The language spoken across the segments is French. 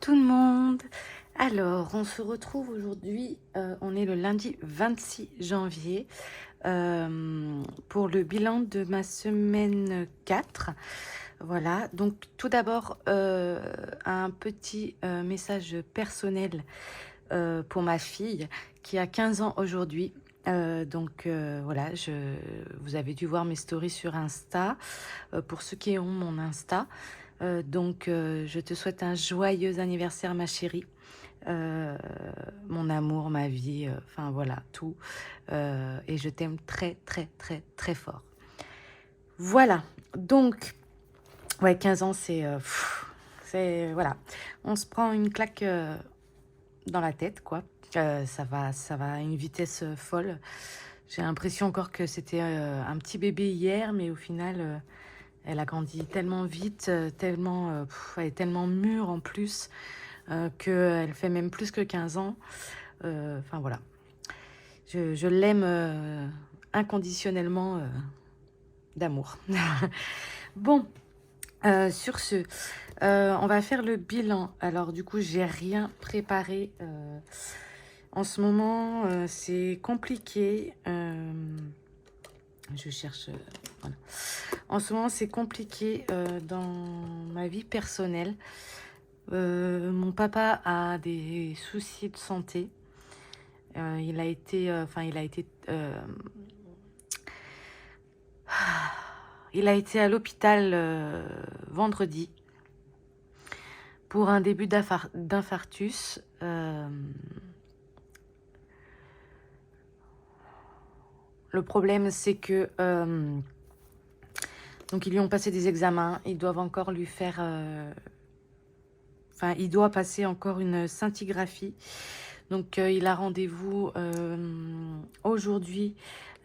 tout le monde. Alors, on se retrouve aujourd'hui, on est le lundi 26 janvier pour le bilan de ma semaine 4. Voilà, donc tout d'abord, un petit message personnel pour ma fille qui a 15 ans aujourd'hui. Voilà, vous avez dû voir mes stories sur Insta, pour ceux qui ont mon Insta. Je te souhaite un joyeux anniversaire, ma chérie. Mon amour, ma vie, enfin voilà, tout. Et je t'aime très, très, très, très fort. Voilà, donc, ouais, 15 ans, voilà. On se prend une claque dans la tête, quoi. Ça va à une vitesse folle. J'ai l'impression encore que c'était un petit bébé hier, mais au final... elle a grandi tellement vite, elle est tellement mûre en plus, qu'elle fait même plus que 15 ans. Enfin voilà, je l'aime inconditionnellement d'amour. Bon, sur ce, on va faire le bilan. Alors du coup, j'ai rien préparé. En ce moment, c'est compliqué. Je cherche... voilà. En ce moment, c'est compliqué dans ma vie personnelle. Mon papa a des soucis de santé. Il a été, il a été à l'hôpital vendredi pour un début d'infarctus. Le problème, c'est que donc ils lui ont passé des examens. Ils doivent encore lui faire, il doit passer encore une scintigraphie. Donc, il a rendez-vous aujourd'hui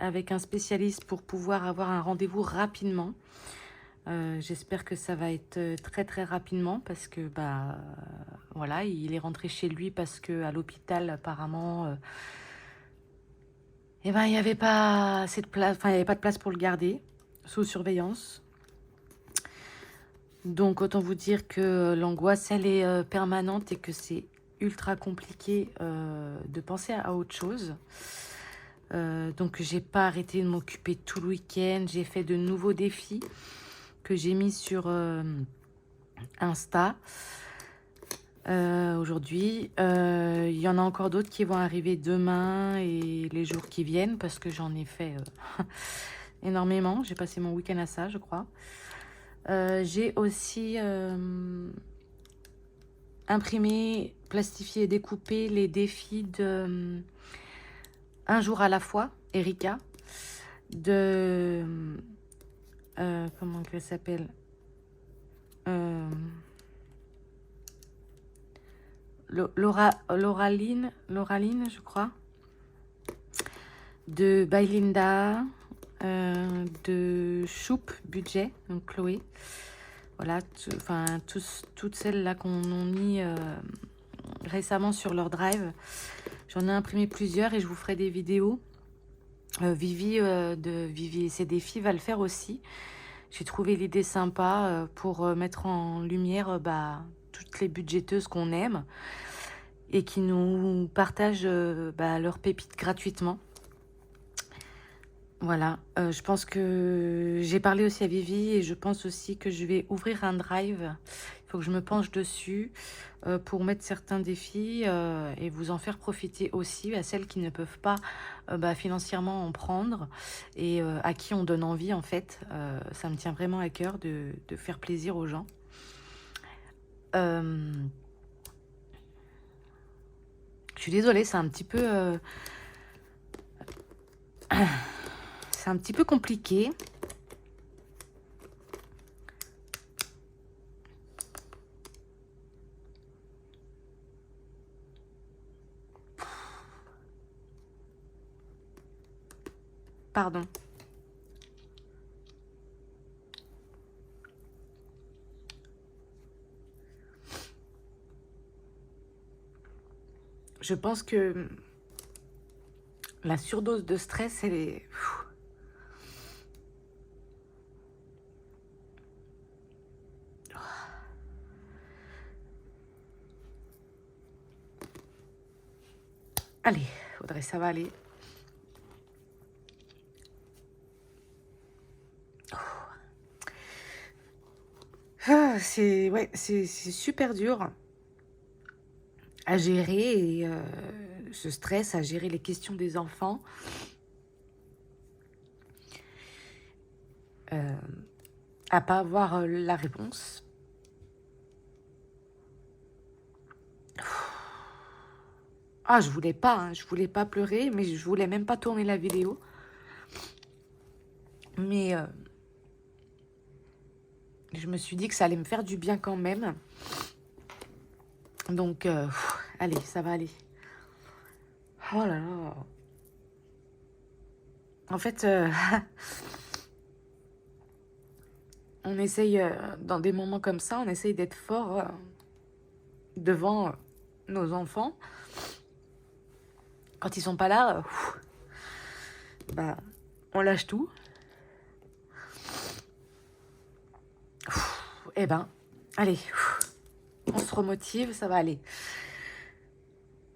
avec un spécialiste pour pouvoir avoir un rendez-vous rapidement. J'espère que ça va être très très rapidement parce que voilà, il est rentré chez lui parce que à l'hôpital apparemment, il n'y avait pas assez de place, il n'y avait pas de place pour le garder sous surveillance. Donc autant vous dire que l'angoisse elle est permanente et que c'est ultra compliqué de penser à autre chose. Donc j'ai pas arrêté de m'occuper tout le week-end. J'ai fait de nouveaux défis que j'ai mis sur Insta aujourd'hui. Il y en a encore d'autres qui vont arriver demain et les jours qui viennent parce que j'en ai fait énormément. J'ai passé mon week-end à ça, je crois. J'ai aussi imprimé, plastifié et découpé les défis de Un jour à la fois, Erika, de... comment elle s'appelle Lauraline, je crois, de Bailinda, de Choup Budget, donc Chloé. Voilà, toutes celles-là qu'on a mis récemment sur leur drive. J'en ai imprimé plusieurs et je vous ferai des vidéos. Vivi de Vivi et ses défis va le faire aussi. J'ai trouvé l'idée sympa pour mettre en lumière toutes les budgéteuses qu'on aime et qui nous partagent leurs pépites gratuitement. Voilà, je pense que j'ai parlé aussi à Vivi et je pense aussi que je vais ouvrir un drive. Il faut que je me penche dessus pour mettre certains défis et vous en faire profiter aussi à celles qui ne peuvent pas financièrement en prendre et à qui on donne envie en fait. Ça me tient vraiment à cœur de faire plaisir aux gens. Je suis désolée, c'est un petit peu... c'est un petit peu compliqué. Pardon. Je pense que la surdose de stress, elle est... Allez, Audrey, ça va aller. Ah, c'est super dur à gérer et ce stress, à gérer les questions des enfants. À pas avoir la réponse. Ah, je voulais pas, hein, je voulais pas pleurer, mais je voulais même pas tourner la vidéo. Mais je me suis dit que ça allait me faire du bien quand même. Donc, allez, ça va aller. Oh là là. En fait, on essaye, dans des moments comme ça, on essaye d'être fort devant nos enfants. Quand ils sont pas là, bah, on lâche tout. Eh ben, allez, on se remotive, ça va aller.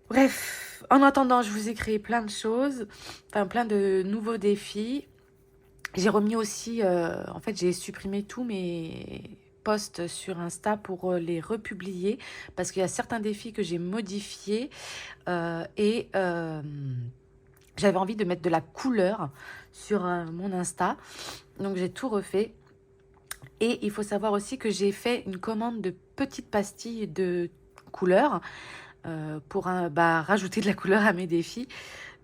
Bref, en attendant, je vous ai créé plein de choses, enfin plein de nouveaux défis. J'ai remis aussi, en fait, j'ai supprimé tous mes posts sur Insta pour les republier parce qu'il y a certains défis que j'ai modifiés et j'avais envie de mettre de la couleur sur mon Insta. Donc, j'ai tout refait. Et il faut savoir aussi que j'ai fait une commande de petites pastilles de couleur pour rajouter de la couleur à mes défis.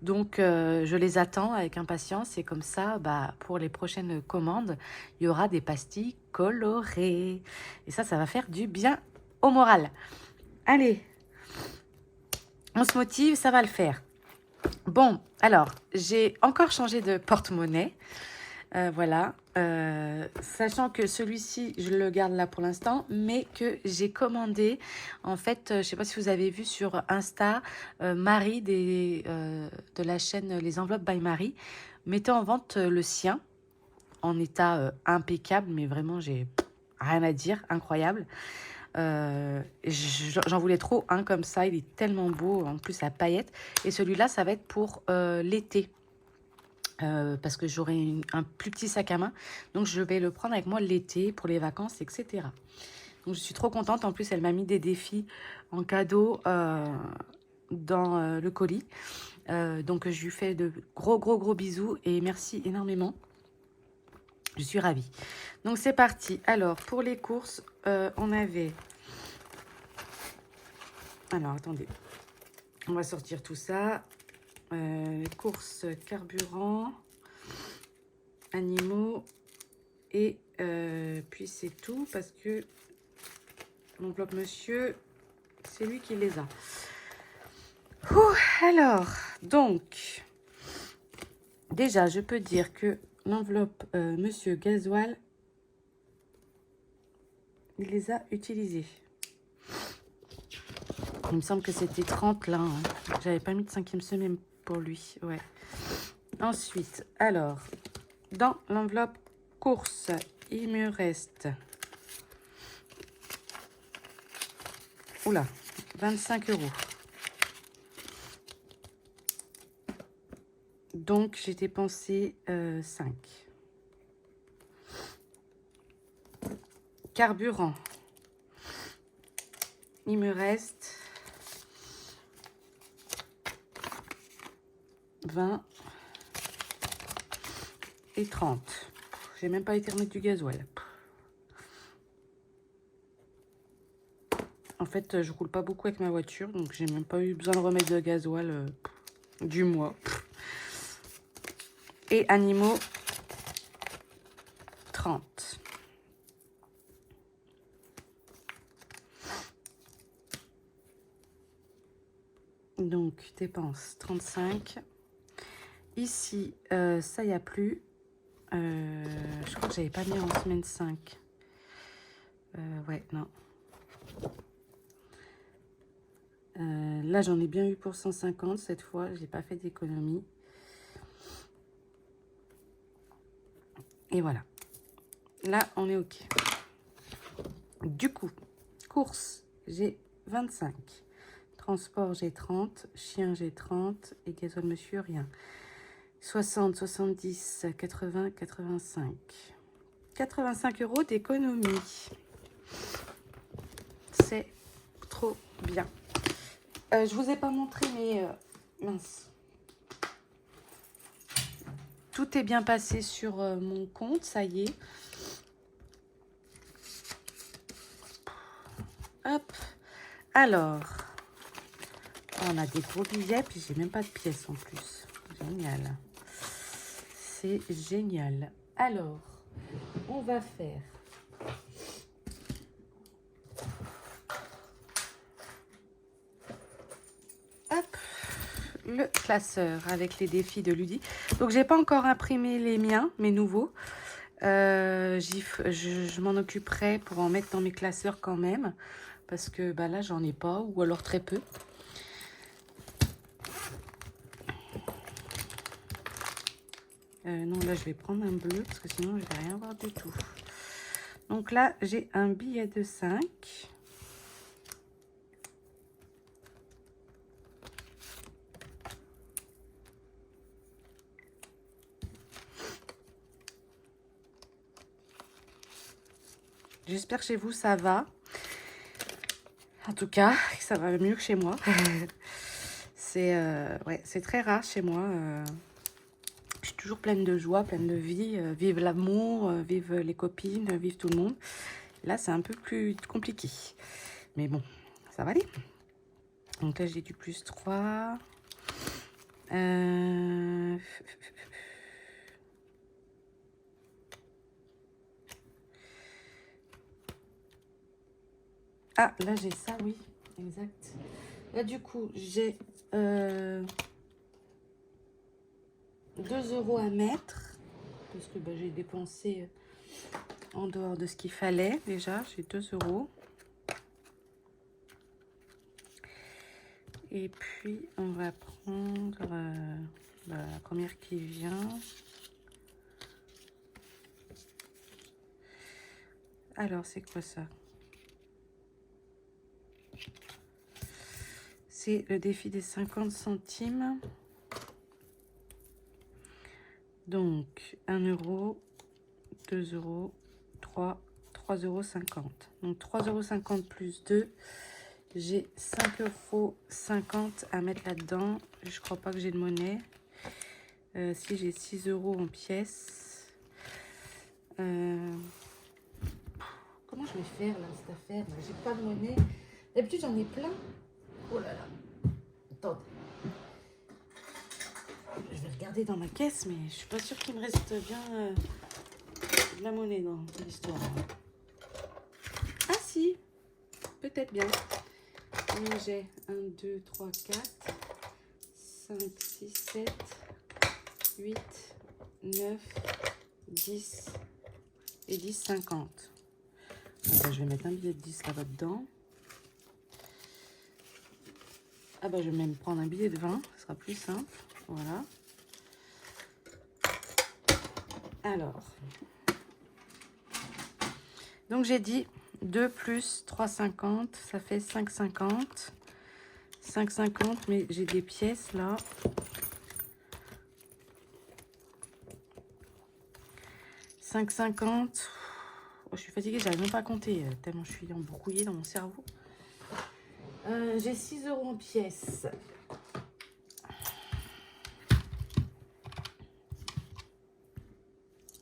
Donc, je les attends avec impatience et comme ça, pour les prochaines commandes, il y aura des pastilles colorées. Et ça va faire du bien au moral. Allez, on se motive, ça va le faire. Bon, alors, j'ai encore changé de porte-monnaie. Voilà, sachant que celui-ci, je le garde là pour l'instant, mais que j'ai commandé, en fait, je ne sais pas si vous avez vu sur Insta, Marie de la chaîne Les Enveloppes by Marie, mettait en vente le sien, en état impeccable, mais vraiment, j'ai rien à dire, incroyable. J'en voulais trop un comme ça, il est tellement beau, en plus à paillettes, et celui-là, ça va être pour l'été. Parce que j'aurai un plus petit sac à main. Donc, je vais le prendre avec moi l'été pour les vacances, etc. Donc, je suis trop contente. En plus, elle m'a mis des défis en cadeau dans le colis. Donc, je lui fais de gros bisous et merci énormément. Je suis ravie. Donc, c'est parti. Alors, pour les courses, on avait... Alors, attendez. On va sortir tout ça. Courses carburant, animaux... Et puis c'est tout parce que l'enveloppe monsieur, c'est lui qui les a. Alors, donc, déjà, je peux dire que l'enveloppe monsieur Gasoil, il les a utilisés. Il me semble que c'était 30 là. Hein. J'avais pas mis de 5e semaine pour lui. Ouais. Ensuite, alors, dans l'enveloppe course, il me reste... Oula, 25 €. Donc, j'ai dépensé 5. Carburant. Il me reste 20 et 30. J'ai même pas été remettre du gasoil. En fait, je roule pas beaucoup avec ma voiture, donc j'ai même pas eu besoin de remettre de gasoil du mois. Et animaux, 30. Donc, dépense 35. Ici, ça y a plus. Je crois que j'avais pas mis en semaine 5. Ouais, non. Là, j'en ai bien eu pour 150 cette fois. J'ai pas fait d'économie. Et voilà. Là, on est OK. Du coup, course, j'ai 25, Transport, j'ai 30. Chien, j'ai 30. Et gasoil, monsieur, rien. 60, 70, 80, 85. 85 € d'économie. C'est trop bien. Je vous ai pas montré, mais mince. Tout est bien passé sur mon compte, ça y est. Hop. Alors, on a des gros billets, puis j'ai même pas de pièces en plus. Génial. C'est génial. Alors, on va faire... Hop, le classeur avec les défis de Ludi. Donc, j'ai pas encore imprimé les miens, mes nouveaux. Je m'en occuperai pour en mettre dans mes classeurs quand même. Parce que bah, là, j'en ai pas, ou alors très peu. Non, là, je vais prendre un bleu, parce que sinon, je vais rien voir du tout. Donc là, j'ai un billet de 5. J'espère que chez vous, ça va. En tout cas, ça va mieux que chez moi. Ouais, c'est très rare chez moi. Je suis toujours pleine de joie, pleine de vie. Vive l'amour, vive les copines, vive tout le monde. Là, c'est un peu plus compliqué. Mais bon, ça va aller. Donc là, j'ai du plus 3. Ah, là, j'ai ça, oui. Exact. Là, du coup, j'ai 2 € à mettre. Parce que bah, j'ai dépensé en dehors de ce qu'il fallait. Déjà, j'ai 2 €. Et puis, on va prendre la première qui vient. Alors, c'est quoi ça? C'est le défi des 50 centimes. Donc, 1 €, 2 €, 3,50 €. Donc, 3,50 € plus 2. J'ai 5,50 € à mettre là-dedans. Je crois pas que j'ai de monnaie. Si j'ai 6 € en pièces. Comment je vais faire là, cette affaire? J'ai pas de monnaie. D'habitude, j'en ai plein. Oh là là. Attends. Je vais regarder dans ma caisse, mais je suis pas sûre qu'il me reste bien de la monnaie dans l'histoire. Ah si, peut-être bien. J'ai 1, 2, 3, 4, 5, 6, 7, 8, 9, 10 et 10, 50. Ah bah, je vais mettre un billet de 10 là-bas dedans. Ah bah je vais même prendre un billet de 20, ce sera plus simple. Voilà. Alors. Donc j'ai dit 2 plus 3,50, ça fait 5,50. 5,50, mais j'ai des pièces là. « 5,50. Oh, je suis fatiguée, j'arrive même pas à compter, tellement je suis embrouillée dans mon cerveau. J'ai 6 € en pièces.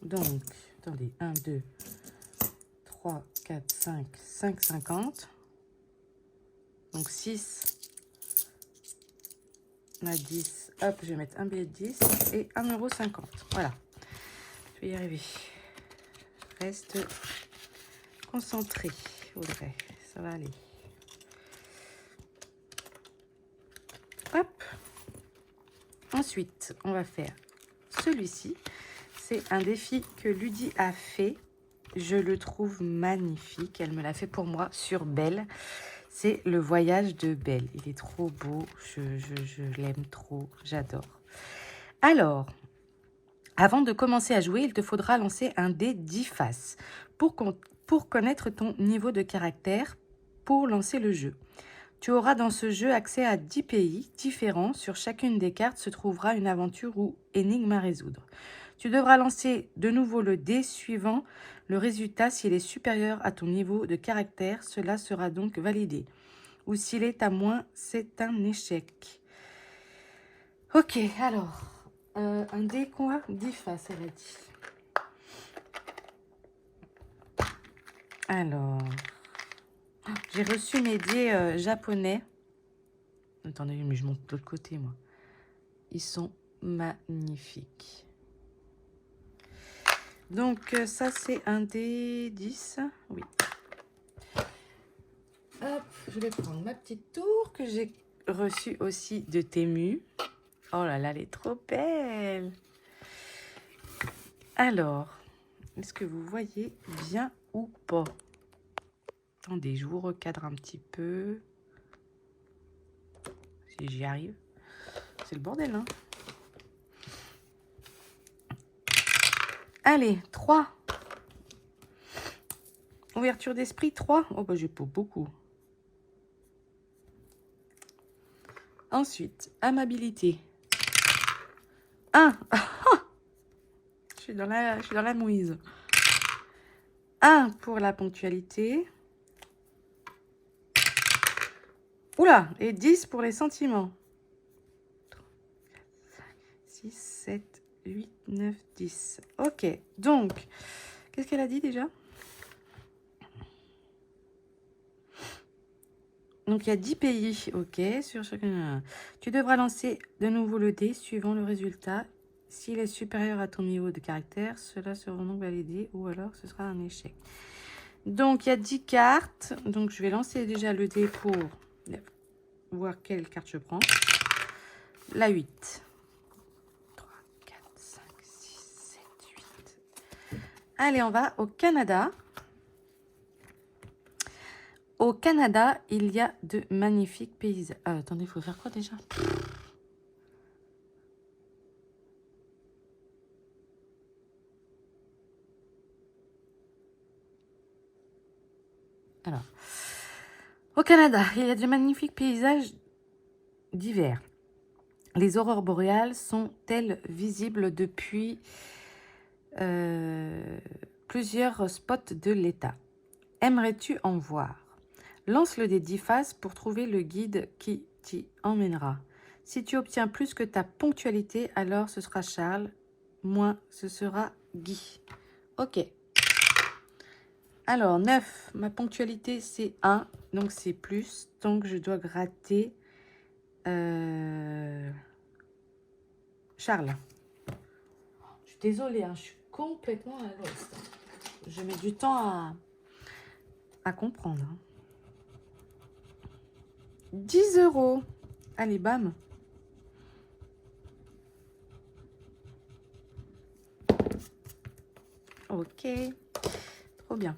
Donc, attendez, 1, 2, 3, 4, 5, 5,50. Donc 6, on a 10. Hop, je vais mettre un billet de 10 et 1,50 €. Voilà, je vais y arriver. Reste concentré, Audrey, ça va aller. Hop. Ensuite, on va faire celui-ci. C'est un défi que Ludi a fait. Je le trouve magnifique. Elle me l'a fait pour moi sur Belle. C'est le voyage de Belle. Il est trop beau. Je l'aime trop. J'adore. Alors, avant de commencer à jouer, il te faudra lancer un dé 10 faces pour connaître ton niveau de caractère pour lancer le jeu. Tu auras dans ce jeu accès à 10 pays différents. Sur chacune des cartes se trouvera une aventure ou énigme à résoudre. Tu devras lancer de nouveau le dé suivant le résultat. S'il est supérieur à ton niveau de caractère, cela sera donc validé. Ou s'il est à moins, c'est un échec. Ok, alors, un dé quoi 10 faces, elle a dit. Alors, j'ai reçu mes dés japonais. Attendez, mais je monte de l'autre côté, moi. Ils sont magnifiques. Donc, ça, c'est un dé 10. Oui. Hop, je vais prendre ma petite tour que j'ai reçue aussi de Temu. Oh là là, elle est trop belle. Alors, est-ce que vous voyez bien ou pas? Attendez, je vous recadre un petit peu. Si j'y arrive. C'est le bordel, hein. Allez, 3. Ouverture d'esprit, 3. Oh, bah, j'ai pas beaucoup. Ensuite, amabilité. 1. je suis dans la mouise. 1 pour la ponctualité. Oula, et 10 pour les sentiments. 6, 7, 8, 9, 10. Ok, donc, qu'est-ce qu'elle a dit déjà? Donc, il y a 10 pays, ok, sur chacun. Tu devras lancer de nouveau le dé suivant le résultat. S'il est supérieur à ton niveau de caractère, cela sera donc validé ou alors ce sera un échec. Donc, il y a 10 cartes. Donc, je vais lancer déjà le dé pour voir quelle carte je prends. La 8. 3, 4, 5, 6, 7, 8. Allez, on va au Canada. Au Canada, il y a de magnifiques paysages. Attendez, il faut faire quoi déjà? Alors, au Canada, il y a de magnifiques paysages d'hiver. Les aurores boréales sont-elles visibles depuis plusieurs spots de l'État? Aimerais-tu en voir? Lance le dé 10 faces pour trouver le guide qui t'y emmènera. Si tu obtiens plus que ta ponctualité, alors ce sera Charles, moins ce sera Guy. Ok. Alors, 9, ma ponctualité c'est 1, donc c'est plus, donc je dois gratter Charles. Je suis désolée, hein, je suis complètement à l'ouest. Je mets du temps à comprendre. 10 €. Allez, bam. Ok, trop bien.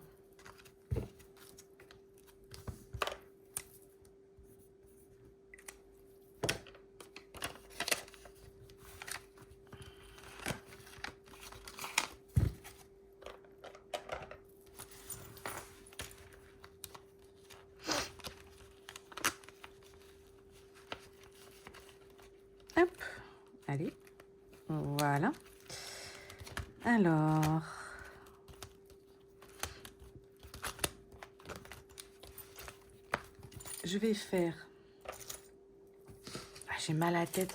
Hop, allez, voilà. Alors, je vais faire... Ah, j'ai mal à la tête.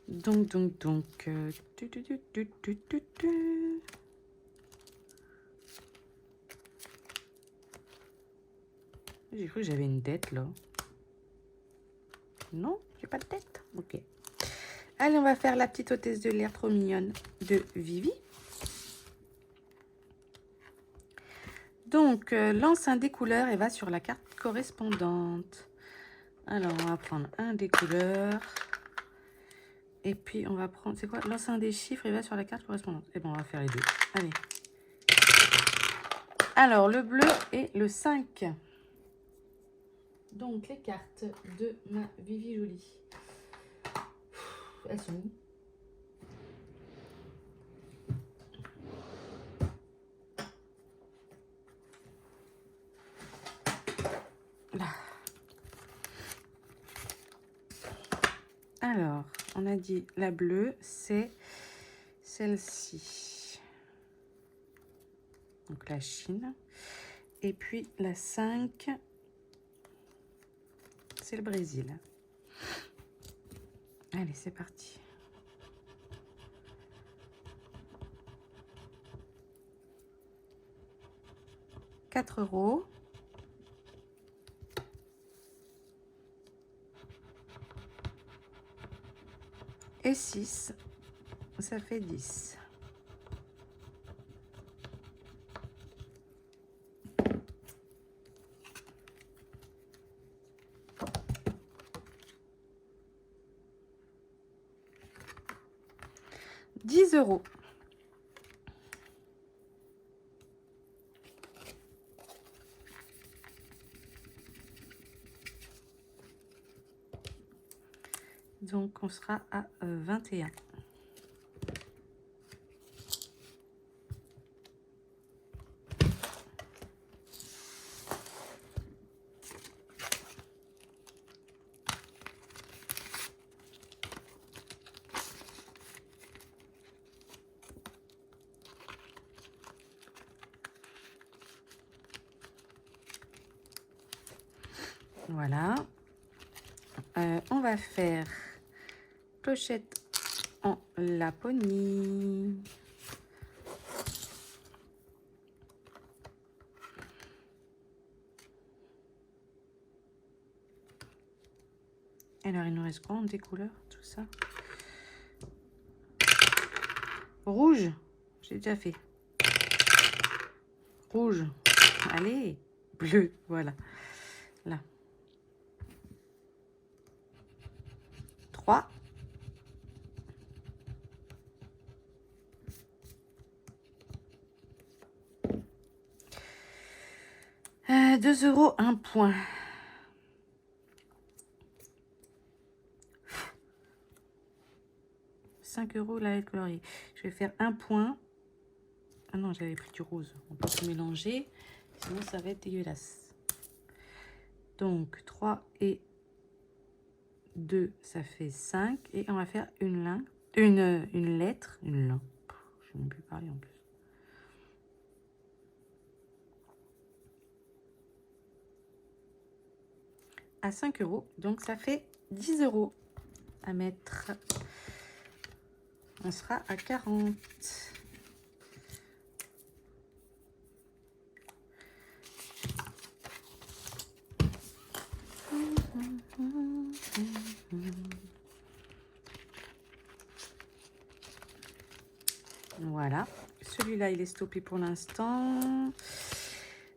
Donc... J'ai cru que j'avais une tête, là. Non, j'ai pas de tête. Ok. Allez, on va faire la petite hôtesse de l'air trop mignonne de Vivi. Donc, lance un des couleurs et va sur la carte correspondante. Alors, on va prendre un des couleurs. Et puis, on va prendre... C'est quoi? Lance un des chiffres et va sur la carte correspondante. Et bon, on va faire les deux. Allez. Alors, le bleu et le 5. Donc, les cartes de ma Vivi Jolie. Elles sont où? Là. Alors, on a dit la bleue, c'est celle-ci. Donc la Chine. Et puis la 5, c'est le Brésil. Allez, c'est parti. €4. Et 6, ça fait 10. €10. Donc, on sera à 21. Voilà. On va faire clochette en Laponie. Alors, il nous reste quoi? Des couleurs, tout ça. Rouge, j'ai déjà fait. Rouge, allez. Bleu, voilà. Là. 3. 2 €, un point. €5 la lettre coloriée. Je vais faire un point. Ah non, j'avais pris du rose. On peut tout mélanger, sinon ça va être dégueulasse. Donc 3 et 2, ça fait 5. Et on va faire une lettre. Une ligne. Je ne vais même plus parler en plus. À 5 €. Donc ça fait 10 € à mettre. On sera à 40. Voilà. Celui-là, il est stoppé pour l'instant.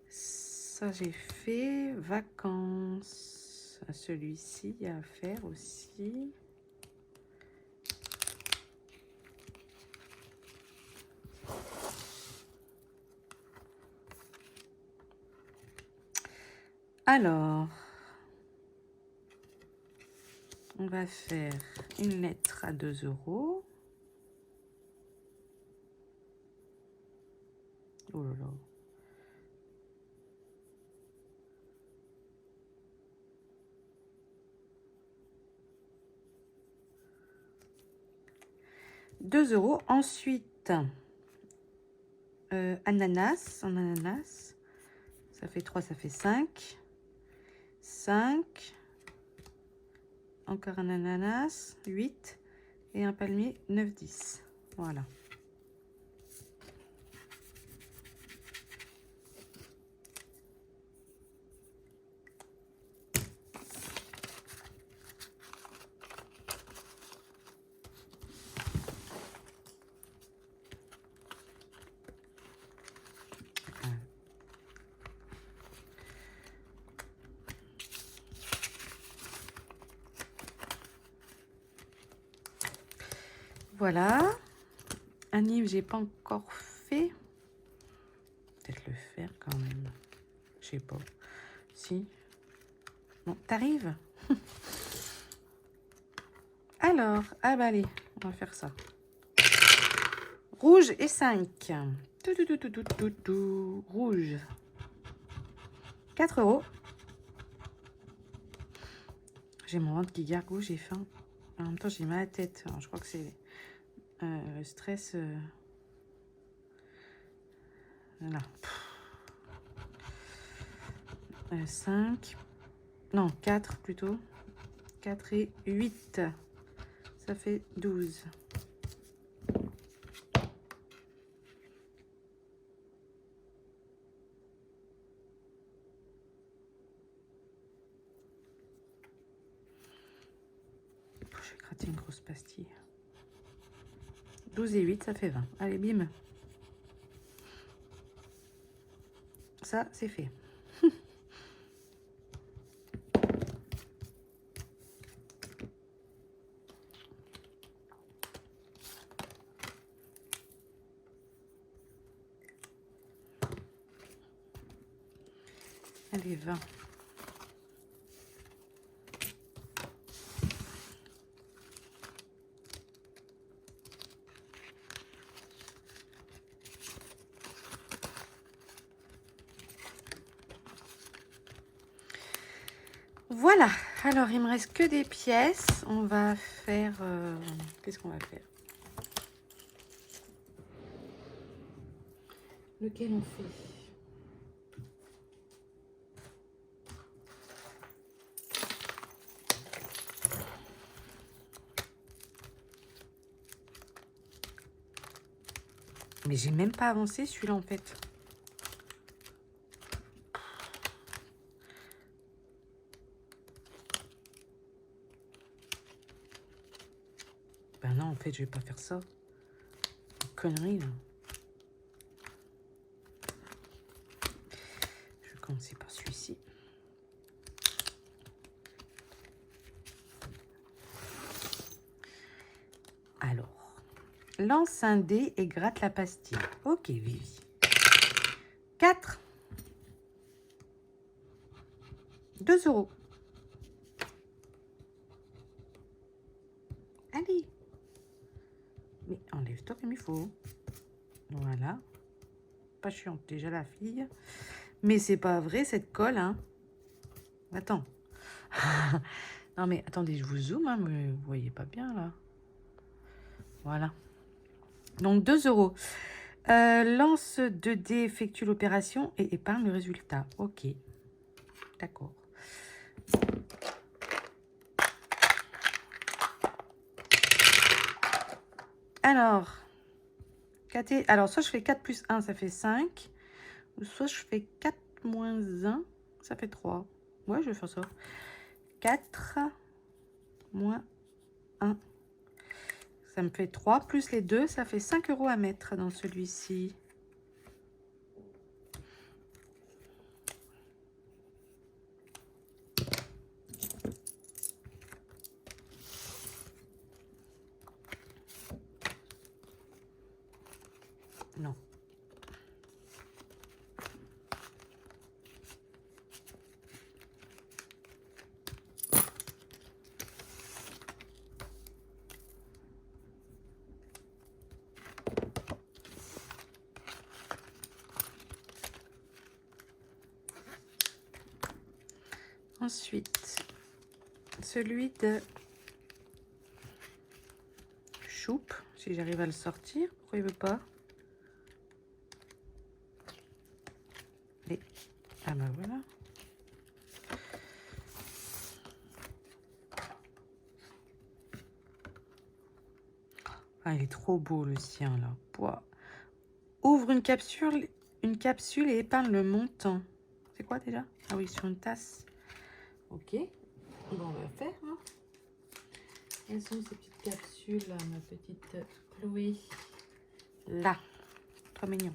Ça, j'ai fait. Vacances. Celui-ci, il y a à faire aussi. Alors, on va faire une lettre à 2 €. Oh là là. €2. Ensuite, ananas. En ananas, ça fait 3, ça fait 5. 5. Encore un ananas, 8. Et un palmier, 9, 10. Voilà. Voilà. Un livre, j'ai pas encore fait. Peut-être le faire quand même. Je sais pas. Si. Bon, t'arrives? Alors, ah bah allez, on va faire ça. Rouge et 5. Rouge. 4 euros. J'ai mon ventre qui gargouille, j'ai faim. En même temps, j'ai mal à la tête. Alors, je crois que c'est le stress. Voilà. 5. Non, 4 plutôt. 4 et 8. Ça fait 12. Je vais gratter une grosse pastille. 12 et 8, ça fait 20. Allez, bim. Ça, c'est fait. Allez, 20. Voilà. Alors, il me reste que des pièces. On va faire... qu'est-ce qu'on va faire? Lequel on fait? Mais j'ai même pas avancé celui-là en fait. Ben non, en fait, je vais pas faire ça. Connerie là. Je vais commencer par celui-ci. Alors, lance un dé et gratte la pastille. Ok, Vivi. 4. 2 euros. Allez. Mais enlève-toi comme il faut. Voilà. Pas chiante déjà la fille. Mais c'est pas vrai cette colle, hein. Attends. Non mais attendez, je vous zoome, hein, mais vous voyez pas bien là. Voilà. Donc 2 euros. Lance 2 dés, effectue l'opération et épargne le résultat. Ok. D'accord. Alors, alors, soit je fais 4 plus 1, ça fait 5. Ou soit je fais 4 moins 1, ça fait 3. Ouais, je vais faire ça. 4 moins 1. Ça me fait 3 plus les 2, ça fait 5 euros à mettre dans celui-ci. Non. Ensuite, celui de Choupe, si j'arrive à le sortir. Pourquoi il veut pas? Et... ah ben voilà. Ah, il est trop beau le sien là. Pouah. Ouvre une capsule et épargne le montant. C'est quoi déjà? Ah oui, sur une tasse. Ok. Bon, on va faire. Hein. Quelles sont ces petites capsules là, ma petite Chloé? Là. Trop mignon.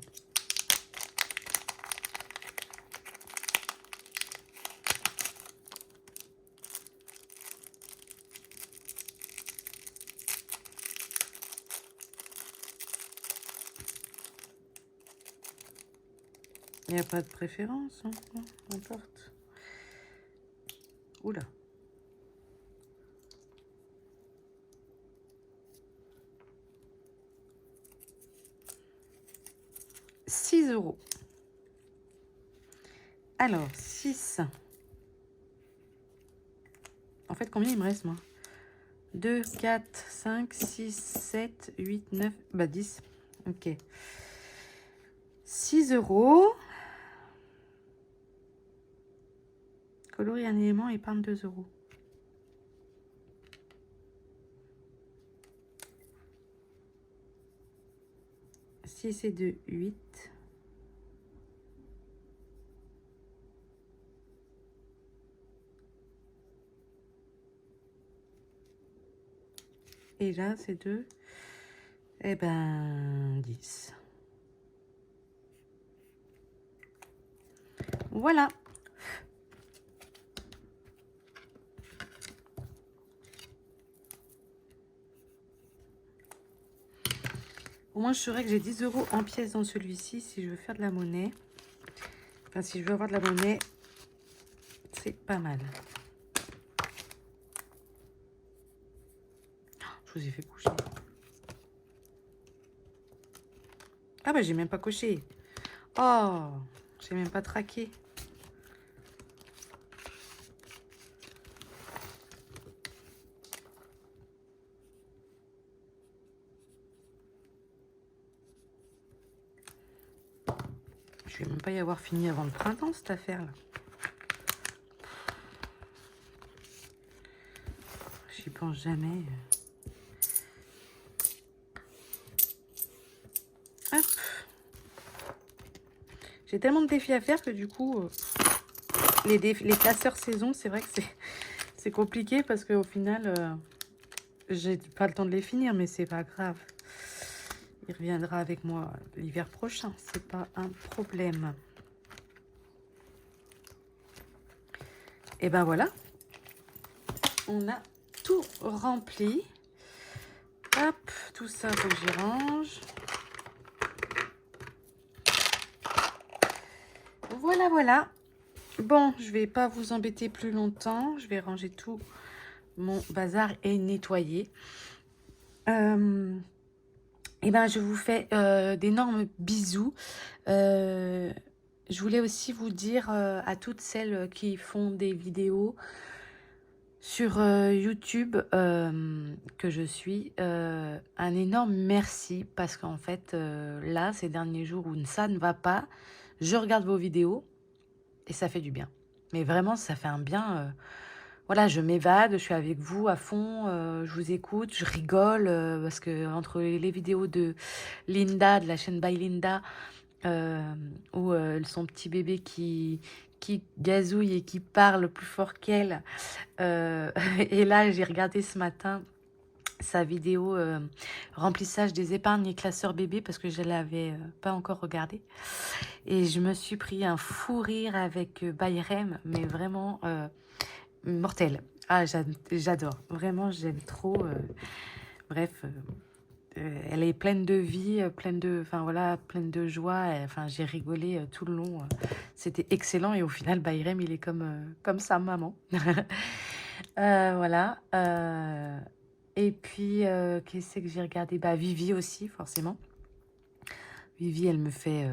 Il n'y a pas de préférence, hein, n'importe. Oula. 6 euros. Alors, 6. En fait, combien il me reste, moi? 2, 4, 5, 6, 7, 8, 9, bah 10. Ok. 6 euros. Coloris un élément, épargne 2 euros. Et 2, 8. Et là, c'est 2. Eh ben, 10. Voilà. Au moins, je saurais que j'ai 10 euros en pièces dans celui-ci si je veux faire de la monnaie. Enfin, si je veux avoir de la monnaie, c'est pas mal. Je vous ai fait coucher. Ah bah, j'ai même pas coché. Oh, j'ai même pas traqué. Je vais même pas y avoir fini avant le printemps, cette affaire-là. J'y pense jamais. Hop. J'ai tellement de défis à faire que du coup, les classeurs saison, c'est vrai que c'est compliqué parce qu'au final, j'ai pas le temps de les finir, mais c'est pas grave. Il reviendra avec moi l'hiver prochain, c'est pas un problème. Et ben voilà, on a tout rempli. Hop, tout ça, faut que j'y range. Voilà, voilà. Bon, je vais pas vous embêter plus longtemps. Je vais ranger tout mon bazar et nettoyer. Et ben, je vous fais d'énormes bisous. Je voulais aussi vous dire à toutes celles qui font des vidéos sur YouTube que je suis, un énorme merci parce qu'en fait, là, ces derniers jours où ça ne va pas, je regarde vos vidéos et ça fait du bien. Mais vraiment, ça fait un bien. Voilà, je m'évade, je suis avec vous à fond, je vous écoute, je rigole parce que entre les vidéos de Linda, de la chaîne By Linda, où son petit bébé qui gazouille et qui parle plus fort qu'elle. Et là, j'ai regardé ce matin sa vidéo remplissage des épargnes et classeurs bébé parce que je ne l'avais pas encore regardé. Et je me suis pris un fou rire avec Bayrem, mais vraiment mortel. Ah, j'adore. Vraiment, j'aime trop. Bref, elle est pleine de vie, pleine de, enfin voilà, pleine de joie. Enfin, j'ai rigolé tout le long. C'était excellent et au final, Bayrem, il est comme sa maman. Voilà. Et puis, qu'est-ce que j'ai regardé? Bah, Vivi aussi, forcément. Vivi, elle me fait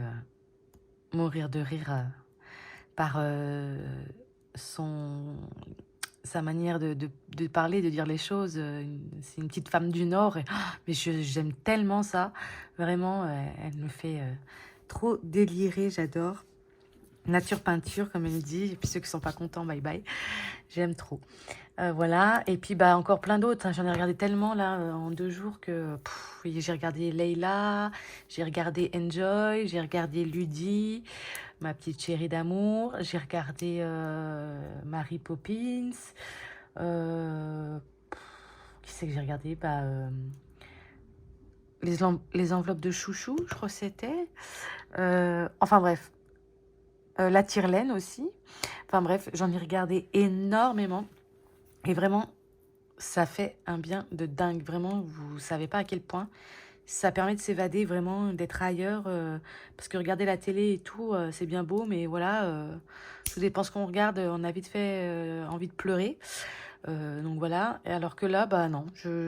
mourir de rire par sa manière de parler, de dire les choses. C'est une petite femme du Nord. Mais j'aime tellement ça. Vraiment, elle me fait trop délirer. J'adore. Nature peinture, comme elle dit. Et puis ceux qui sont pas contents, bye bye. J'aime trop. Voilà. Et puis, bah, encore plein d'autres. Hein. J'en ai regardé tellement, là, en 2 jours que... j'ai regardé Leila, j'ai regardé Enjoy, j'ai regardé Ludie, ma petite chérie d'amour. J'ai regardé Mary Poppins. Qui c'est que j'ai regardé? Bah, les enveloppes de chouchou, je crois que c'était. Enfin bref. La tire-laine aussi. Enfin bref, j'en ai regardé énormément. Et vraiment, ça fait un bien de dingue. Vraiment, vous savez pas à quel point. Ça permet de s'évader, vraiment, d'être ailleurs. Parce que regarder la télé et tout, c'est bien beau. Mais voilà, tout dépend ce qu'on regarde. On a vite fait envie de pleurer. Donc voilà, et alors que là, bah non,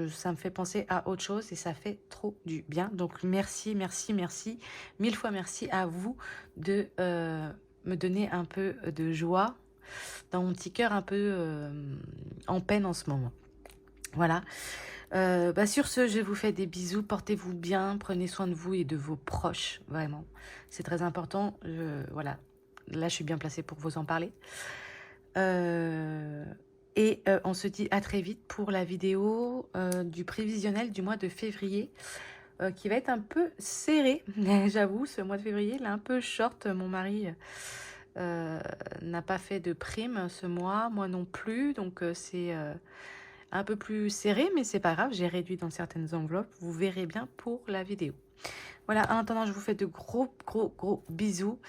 ça me fait penser à autre chose et ça fait trop du bien. Donc merci, merci, merci, mille fois merci à vous de me donner un peu de joie dans mon petit cœur un peu en peine en ce moment. Voilà. Bah sur ce, je vous fais des bisous, portez-vous bien, prenez soin de vous et de vos proches, vraiment. C'est très important, voilà. Là, je suis bien placée pour vous en parler. On se dit à très vite pour la vidéo du prévisionnel du mois de février qui va être un peu serré. J'avoue, ce mois de février, il est un peu short. Mon mari n'a pas fait de prime ce mois, moi non plus. Donc c'est un peu plus serré, mais c'est pas grave. J'ai réduit dans certaines enveloppes. Vous verrez bien pour la vidéo. Voilà, en attendant, je vous fais de gros, gros, gros bisous.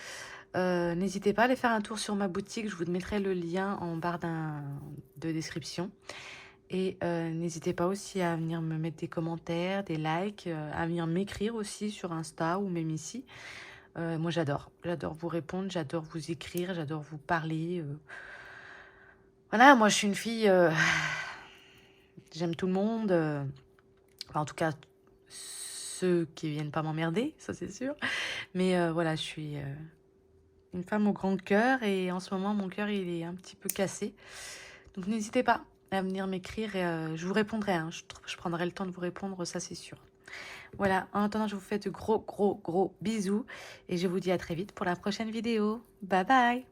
N'hésitez pas à aller faire un tour sur ma boutique, je vous mettrai le lien en barre de description. Et n'hésitez pas aussi à venir me mettre des commentaires, des likes, à venir m'écrire aussi sur Insta ou même ici. Moi j'adore vous répondre, j'adore vous écrire, j'adore vous parler. Voilà, moi je suis une fille, j'aime tout le monde, enfin, en tout cas ceux qui viennent pas m'emmerder, ça c'est sûr. Mais voilà, je suis une femme au grand cœur et en ce moment mon cœur il est un petit peu cassé. Donc n'hésitez pas à venir m'écrire et je vous répondrai. Hein. Je prendrai le temps de vous répondre, ça c'est sûr. Voilà, en attendant je vous fais de gros gros gros bisous et je vous dis à très vite pour la prochaine vidéo. Bye bye.